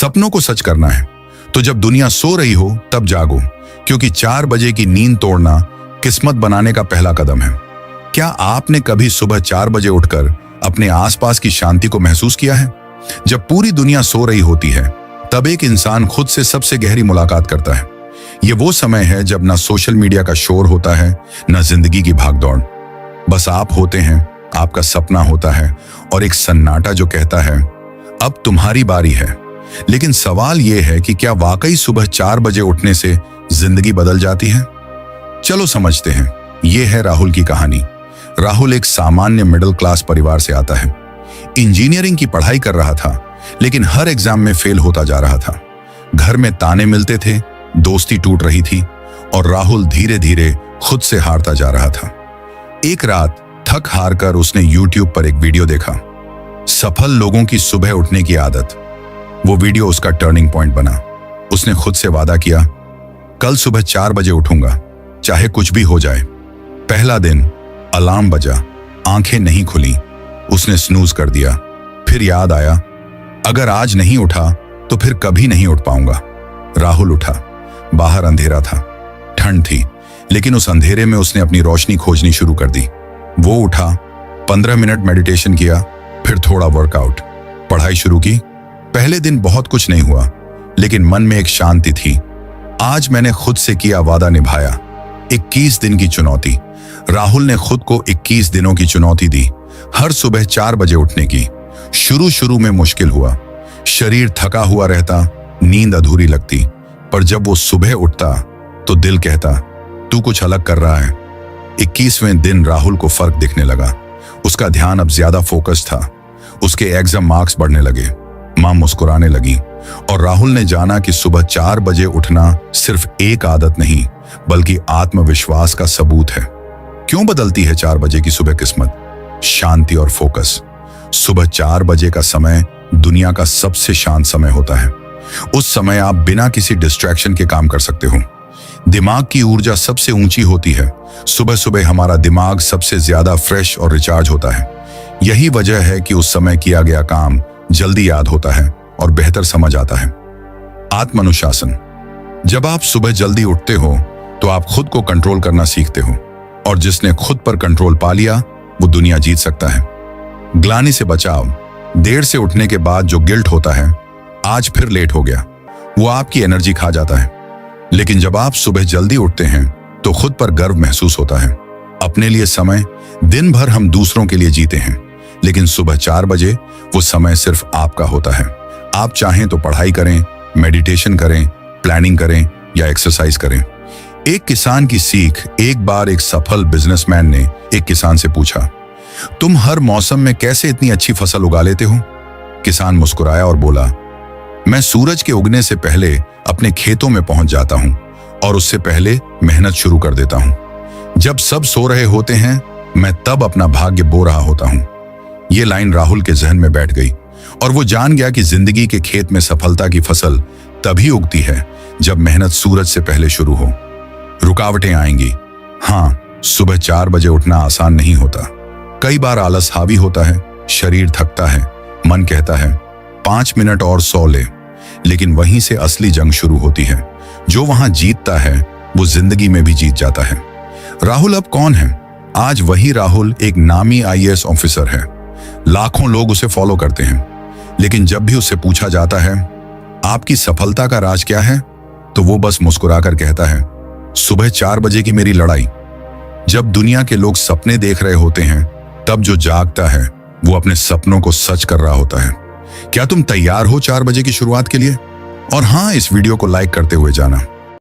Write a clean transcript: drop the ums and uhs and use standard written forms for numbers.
सपनों को सच करना है तो जब दुनिया सो रही हो तब जागो, क्योंकि 4 बजे की नींद तोड़ना किस्मत बनाने का पहला कदम है। क्या आपने कभी सुबह 4 बजे उठकर अपने आसपास की शांति को महसूस किया है? जब पूरी दुनिया सो रही होती है तब एक इंसान खुद से सबसे गहरी मुलाकात करता है। ये वो समय है जब ना सोशल मीडिया का शोर होता है, ना जिंदगी की भागदौड़। बस आप होते हैं, आपका सपना होता है और एक सन्नाटा जो कहता है अब तुम्हारी बारी है। लेकिन सवाल यह है कि क्या वाकई सुबह 4 बजे उठने से जिंदगी बदल जाती है? चलो समझते हैं। यह है राहुल की कहानी। राहुल एक सामान्य मिडिल क्लास परिवार से आता है। इंजीनियरिंग की पढ़ाई कर रहा था, लेकिन हर एग्जाम में फेल होता जा रहा था। घर में ताने मिलते थे, दोस्ती टूट रही थी और राहुल धीरे धीरे खुद से हारता जा रहा था। एक रात थक हार कर उसने YouTube पर एक वीडियो देखा, सफल लोगों की सुबह उठने की आदत। वो वीडियो उसका टर्निंग पॉइंट बना। उसने खुद से वादा किया, कल सुबह 4 बजे उठूंगा, चाहे कुछ भी हो जाए। पहला दिन अलार्म बजा, आंखें नहीं खुली, उसने स्नूज कर दिया। फिर याद आया, अगर आज नहीं उठा तो फिर कभी नहीं उठ पाऊंगा। राहुल उठा। बाहर अंधेरा था, ठंड थी, लेकिन उस अंधेरे में उसने अपनी रोशनी खोजनी शुरू कर दी। वो उठा, 15 मिनट मेडिटेशन किया, फिर थोड़ा वर्कआउट, पढ़ाई शुरू की। पहले दिन बहुत कुछ नहीं हुआ, लेकिन मन में एक शांति थी। आज मैंने खुद से किया वादा निभाया। 21 दिन की चुनौती। राहुल ने खुद को 21 दिनों की चुनौती दी, हर सुबह 4 बजे उठने की। शुरू में मुश्किल हुआ, शरीर थका हुआ रहता, नींद अधूरी लगती, पर जब वो सुबह उठता तो दिल कहता तू कुछ अलग कर रहा है। 21वें दिन राहुल को फर्क दिखने लगा। उसका ध्यान अब ज्यादा फोकस था। उसके एग्जाम मार्क्स बढ़ने लगे, मां मुस्कुराने लगी और राहुल ने जाना कि सुबह 4 बजे उठना सिर्फ एक आदत नहीं, बल्कि आत्मविश्वास का सबूत है। क्यों बदलती है 4 बजे की सुबह किस्मत? शांति और फोकस। सुबह 4 बजे का समय दुनिया का सबसे शांत समय होता है। उस समय आप बिना किसी डिस्ट्रैक्शन के काम कर सकते हो। दिमाग की ऊर्जा सबसे ऊंची होती है। सुबह सुबह हमारा दिमाग सबसे ज्यादा फ्रेश और रिचार्ज होता है। यही वजह है कि उस समय किया गया काम जल्दी याद होता है और बेहतर समझ आता है। आत्मानुशासन। जब आप सुबह जल्दी उठते हो तो आप खुद को कंट्रोल करना सीखते हो, और जिसने खुद पर कंट्रोल पा लिया वो दुनिया जीत सकता है। ग्लानि से बचाव। देर से उठने के बाद जो गिल्ट होता है, आज फिर लेट हो गया, वो आपकी एनर्जी खा जाता है। लेकिन जब आप सुबह जल्दी उठते हैं तो खुद पर गर्व महसूस होता है। अपने लिए समय। दिन भर हम दूसरों के लिए जीते हैं, लेकिन सुबह 4 बजे वो समय सिर्फ आपका होता है। आप चाहें तो पढ़ाई करें, मेडिटेशन करें, प्लानिंग करें या एक्सरसाइज करें। एक किसान की सीख। एक बार एक सफल बिजनेसमैन ने एक किसान से पूछा, तुम हर मौसम में कैसे इतनी अच्छी फसल उगा लेते हो? किसान मुस्कुराया और बोला, मैं सूरज के उगने से पहले अपने खेतों में पहुंच जाता हूं और उससे पहले मेहनत शुरू कर देता हूं। जब सब सो रहे होते हैं मैं तब अपना भाग्य बो रहा होता हूं। ये लाइन राहुल के जहन में बैठ गई और वो जान गया कि जिंदगी के खेत में सफलता की फसल तभी उगती है जब मेहनत सूरज से पहले शुरू हो। रुकावटें आएंगी। हाँ, सुबह 4 बजे उठना आसान नहीं होता। कई बार आलस हावी होता है, शरीर थकता है, मन कहता है 5 मिनट और सो ले। लेकिन वहीं से असली जंग शुरू होती है। जो वहां जीतता है वो जिंदगी में भी जीत जाता है। राहुल अब कौन है? आज वही राहुल एक नामी IAS ऑफिसर है। लाखों लोग उसे फॉलो करते हैं, लेकिन जब भी उससे पूछा जाता है आपकी सफलता का राज क्या है, तो वो बस मुस्कुराकर कहता है सुबह 4 बजे की मेरी लड़ाई। जब दुनिया के लोग सपने देख रहे होते हैं तब जो जागता है वो अपने सपनों को सच कर रहा होता है। क्या तुम तैयार हो 4 बजे की शुरुआत के लिए? और हाँ, इस वीडियो को लाइक करते हुए जाना।